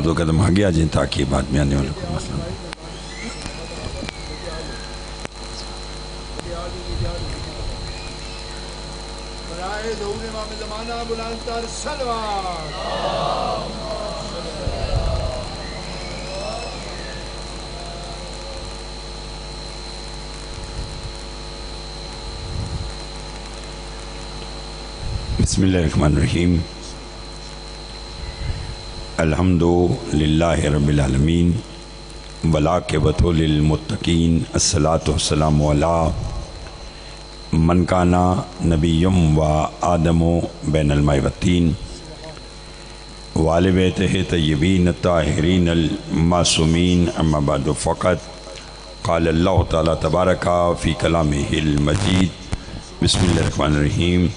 دو قدم آگے آ جائیں تاکہ بعد میں آنے والوں کو مسئلہ نہیں۔ برائے ظہور امام زمانہ بلند تر صلوات۔ بسم اللہ الرحمن الرحیم۔ الحمد للہ رب العالمین والعاقبۃ للمتقین، الصلاۃ والسلام علی من کان نبی و آدم بین الماء والطین وآل بیتہ طیبین الطاہرین المعصومین، اما بعد فقط قال اللہ تعالی تبارک فی کلامہ المجید۔ بسم اللہ الرحمن الرحیم۔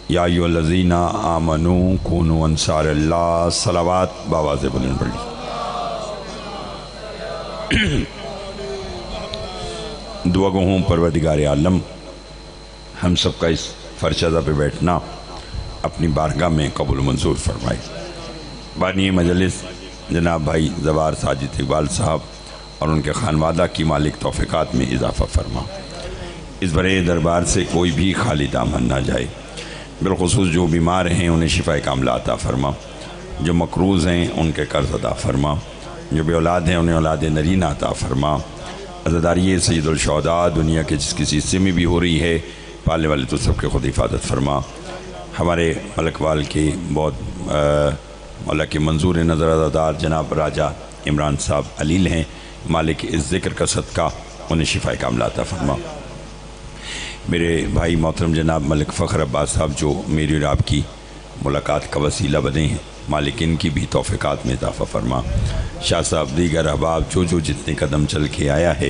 یا ایھا الذین آمنوا کونوا انصار اللہ، صلوات باواز بلند پڑھی۔ دعا گو ہوں پروردگار عالم، ہم سب کا اس فرشدہ پہ بیٹھنا اپنی بارگاہ میں قبول منظور فرمائے۔ بانی مجلس جناب بھائی زوار ساجد اقبال صاحب اور ان کے خانوادہ کی مالک توفیقات میں اضافہ فرما۔ اس بڑے دربار سے کوئی بھی خالی دامن نہ جائے، بالخصوص جو بیمار ہیں انہیں شفا کاملہ عطا فرما، جو مقروض ہیں ان کے قرض ادا فرما، جو بے اولاد ہیں انہیں اولاد نرینہ عطا فرما۔ عزاداری سید الشہداء دنیا کے جس کسی حصے میں بھی ہو رہی ہے، پالنے والے تو سب کے خود حفاظت فرما۔ ہمارے ملک وال کے بہت مولا کے منظور نظر عزادار جناب راجہ عمران صاحب علیل ہیں، مالک اس ذکر کا صدقہ انہیں شفا کاملہ عطا فرما۔ میرے بھائی محترم جناب ملک فخر عباس صاحب جو میری اور آپ کی ملاقات کا وسیلہ بنے ہیں، مالک ان کی بھی توفیقات میں اضافہ فرما۔ شاہ صاحب دیگر احباب جو جتنے قدم چل کے آیا ہے،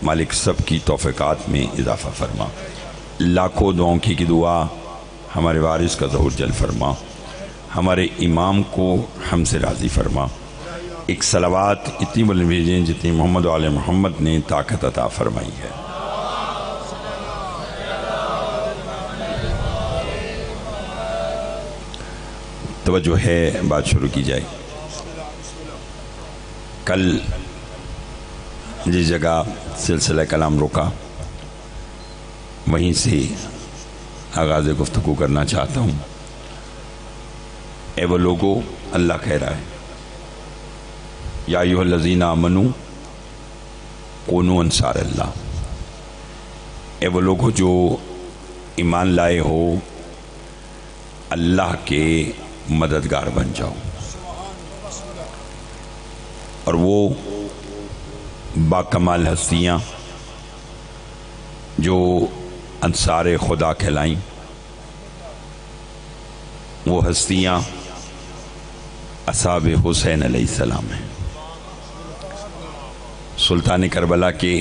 مالک سب کی توفیقات میں اضافہ فرما۔ لاکھوں دعاؤں کی دعا ہمارے وارث کا ظہور جل فرما، ہمارے امام کو ہم سے راضی فرما۔ ایک صلوات اتنی بلند بھیجیں جتنی محمد و آل محمد نے طاقت عطا فرمائی ہے۔ توجہ ہے، بات شروع کی جائے۔ کل جس جگہ سلسلہ کلام روکا وہیں سے آغاز گفتگو کرنا چاہتا ہوں۔ اے وہ لوگو، اللہ کہہ رہا ہے یا ایھا الذین آمنوا کونوا انصار اللہ۔ اے وہ لوگو جو ایمان لائے ہو، اللہ کے مددگار بن جاؤ۔ اور وہ باکمال ہستیاں جو انصار خدا کہلائیں، وہ ہستیاں اصحاب حسین علیہ السلام ہیں، سلطان کربلا کے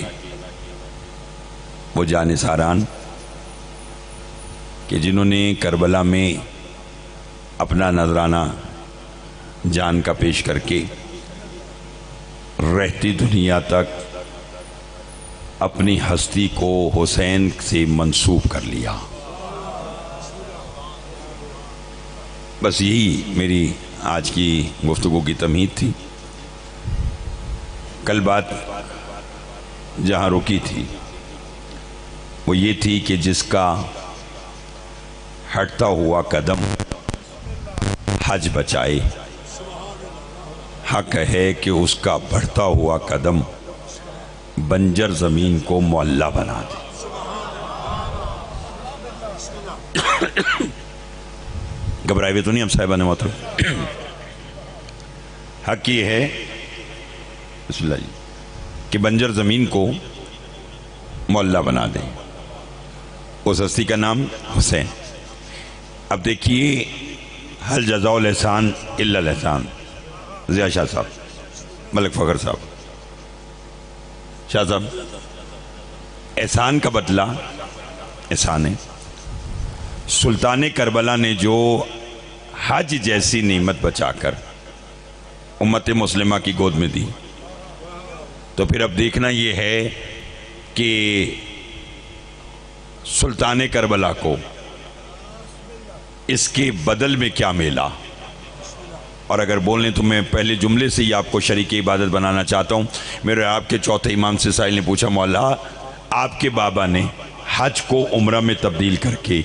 وہ جانثاران کہ جنہوں نے کربلا میں اپنا نذرانہ جان کا پیش کر کے رہتی دنیا تک اپنی ہستی کو حسین سے منسوب کر لیا۔ بس یہی میری آج کی گفتگو کی تمہید تھی۔ کل بات جہاں رکی تھی وہ یہ تھی کہ جس کا ہٹتا ہوا قدم حج بچائے، حق ہے کہ اس کا بڑھتا ہوا قدم بنجر زمین کو معلّہ بنا دے۔ گھبرائے ہوئے تو نہیں ہم صاحبان محترم؟ حق یہ ہے بسم اللہ جی کہ بنجر زمین کو معلّہ بنا دیں۔ اس ہستی کا نام حسین۔ اب دیکھیے، حل جزاء الاحسان الا الاحسان، ضیاء شاہ صاحب، ملک فخر صاحب، شاہ صاحب، احسان کا بدلہ احسان ہے۔ سلطان کربلا نے جو حج جیسی نعمت بچا کر امت مسلمہ کی گود میں دی، تو پھر اب دیکھنا یہ ہے کہ سلطان کربلا کو اس کے بدل میں کیا ملا۔ اور اگر بولیں تو میں پہلے جملے سے ہی آپ کو شریک عبادت بنانا چاہتا ہوں۔ میرے آپ کے چوتھے امام سے سائل نے پوچھا، مولا آپ کے بابا نے حج کو عمرہ میں تبدیل کر کے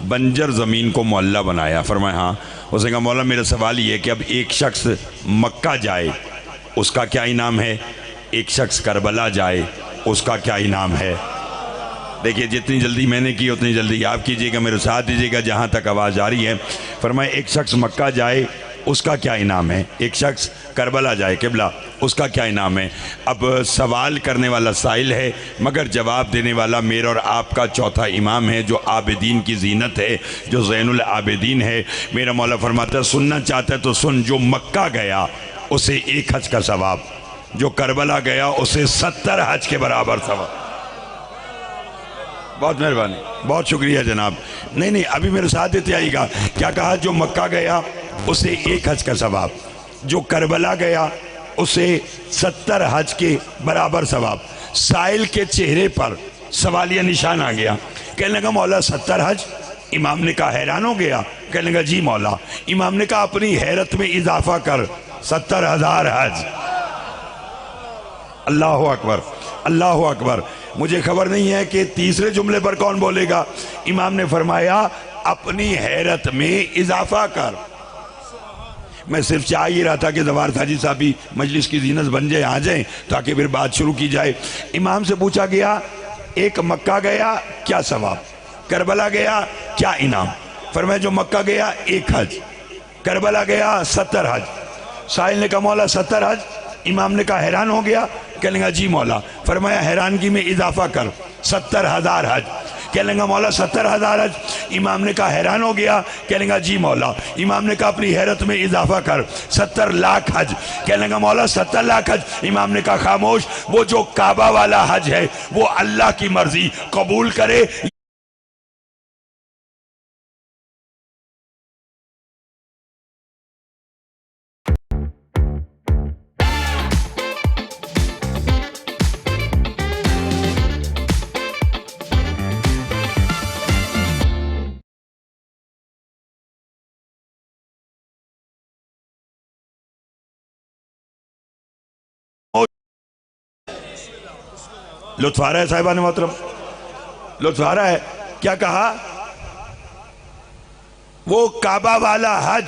بنجر زمین کو معلّہ بنایا۔ فرمایا ہاں۔ اس نے کہا مولا میرا سوال یہ ہے کہ اب ایک شخص مکہ جائے اس کا کیا انعام ہے، ایک شخص کربلا جائے اس کا کیا انعام ہے؟ دیکھیے جتنی جلدی میں نے کی اتنی جلدی آپ کیجئے گا، میرے ساتھ دیجئے گا جہاں تک آواز آ رہی ہے۔ فرمایا ایک شخص مکہ جائے اس کا کیا انعام ہے، ایک شخص کربلا جائے قبلہ اس کا کیا انعام ہے۔ اب سوال کرنے والا سائل ہے مگر جواب دینے والا میرا اور آپ کا چوتھا امام ہے، جو عابدین کی زینت ہے، جو زین العابدین ہے۔ میرا مولا فرماتا ہے سننا چاہتا ہے تو سن، جو مکہ گیا اسے ایک حج کا ثواب، جو کربلا گیا اسے 70 حج کے برابر ثواب۔ بہت مہربانی، بہت شکریہ جناب۔ نہیں ابھی میرے ساتھ دیتے آئیے گا۔ کیا کہا؟ جو مکہ گیا اسے ایک حج کا ثواب، جو کربلا گیا اسے 70 حج کے برابر ثواب۔ سائل کے چہرے پر سوالیہ نشان آ گیا، کہنے لگا مولا 70 حج؟ امام نے کہا حیران ہو گیا، کہنے لگا جی مولا۔ امام نے کہا اپنی حیرت میں اضافہ کر 70,000 حج۔ اللہ اکبر، اللہ اکبر۔ مجھے خبر نہیں ہے کہ تیسرے جملے پر کون بولے گا۔ امام نے فرمایا اپنی حیرت میں اضافہ کر۔ میں صرف چاہ ہی رہا تھا کہ زوار حاجی صاحب بھی مجلس کی زینت بن جائے، آ جائیں تاکہ پھر بات شروع کی جائے۔ امام سے پوچھا گیا ایک مکہ گیا کیا ثواب، کربلا گیا کیا انعام؟ فرمایا جو مکہ گیا ایک حج، کربلا گیا 70 حج۔ سائل نے کہا مولا 70 حج؟ امام نے کہا حیران ہو گیا، کہنے لگا جی مولا۔ فرمایا حیرانگی میں اضافہ کر 70,000 حج۔ کہنے لگا مولا 70,000 حج؟ امام نے کہا حیران ہو گیا، کہنے لگا جی مولا۔ امام نے کہا اپنی حیرت میں اضافہ کر 70 لاکھ حج۔ کہنے لگا مولا 70 لاکھ حج؟ امام نے کہا خاموش، وہ جو کعبہ والا حج ہے وہ اللہ کی مرضی، قبول کرے۔ لطف آ رہا ہے صاحبان محترم، لطف آ رہا ہے؟ کیا کہا؟ وہ کعبہ والا حج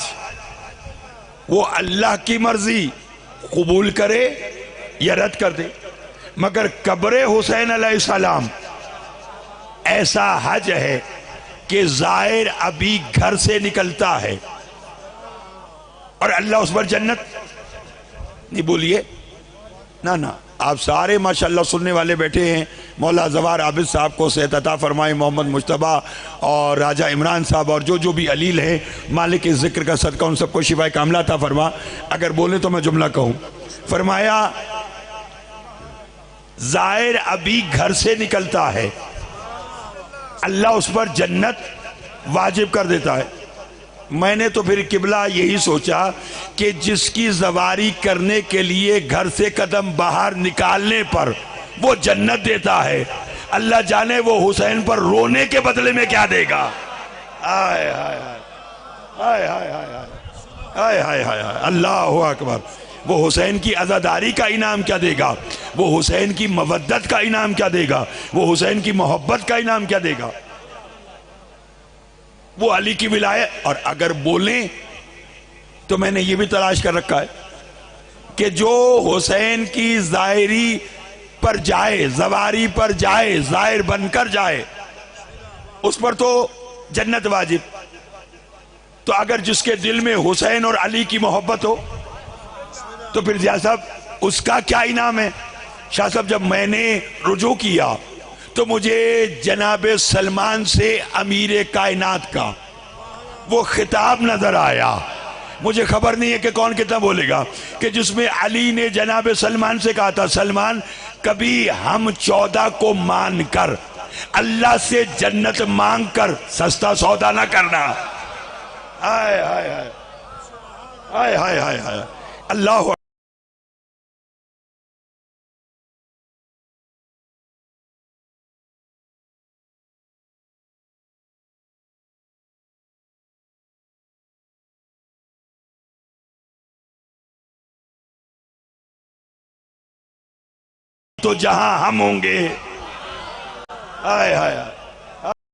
وہ اللہ کی مرضی، قبول کرے یا رد کر دے، مگر قبر حسین علیہ السلام ایسا حج ہے کہ زائر ابھی گھر سے نکلتا ہے اور اللہ اس پر جنت نہیں بولیے نا آپ سارے ماشاءاللہ سننے والے بیٹھے ہیں۔ مولا زوار عابد صاحب کو صحت عطا فرمائے، محمد مجتبیٰ اور راجہ عمران صاحب اور جو بھی علیل ہیں، مالک اس ذکر کا صدقہ ان سب کو شفائے کاملہ عطا فرما۔ اگر بولے تو میں جملہ کہوں۔ فرمایا زائر ابھی گھر سے نکلتا ہے، اللہ اس پر جنت واجب کر دیتا ہے۔ میں نے تو پھر قبلہ یہی سوچا کہ جس کی زواری کرنے کے لیے گھر سے قدم باہر نکالنے پر وہ جنت دیتا ہے، اللہ جانے وہ حسین پر رونے کے بدلے میں کیا دے گا۔ آئے آئے آئے آئے آئے آئے آئے اللہ اکبر۔ وہ حسین کی عزاداری کا انعام کیا دے گا، وہ حسین کی مودت کا انعام کیا دے گا، وہ حسین کی محبت کا انعام کیا دے گا، وہ علی کی ولایت۔ اور اگر بولیں تو میں نے یہ بھی تلاش کر رکھا ہے کہ جو حسین کی ظاہری پر جائے، زواری پر جائے، ظاہر بن کر جائے، اس پر تو جنت واجب۔ تو اگر جس کے دل میں حسین اور علی کی محبت ہو تو پھر ضیاء صاحب اس کا کیا انعام ہے؟ شاہ صاحب جب میں نے رجوع کیا تو مجھے جناب سلمان سے امیر کائنات کا وہ خطاب نظر آیا۔ مجھے خبر نہیں ہے کہ کون کتنا بولے گا، کہ جس میں علی نے جناب سلمان سے کہا تھا سلمان کبھی ہم 14 کو مان کر اللہ سے جنت مانگ کر سستا سودا نہ کرنا. آئے آئے آئے آئے آئے آئے آئے اللہ. تو جہاں ہم ہوں گے آئے آئے آئے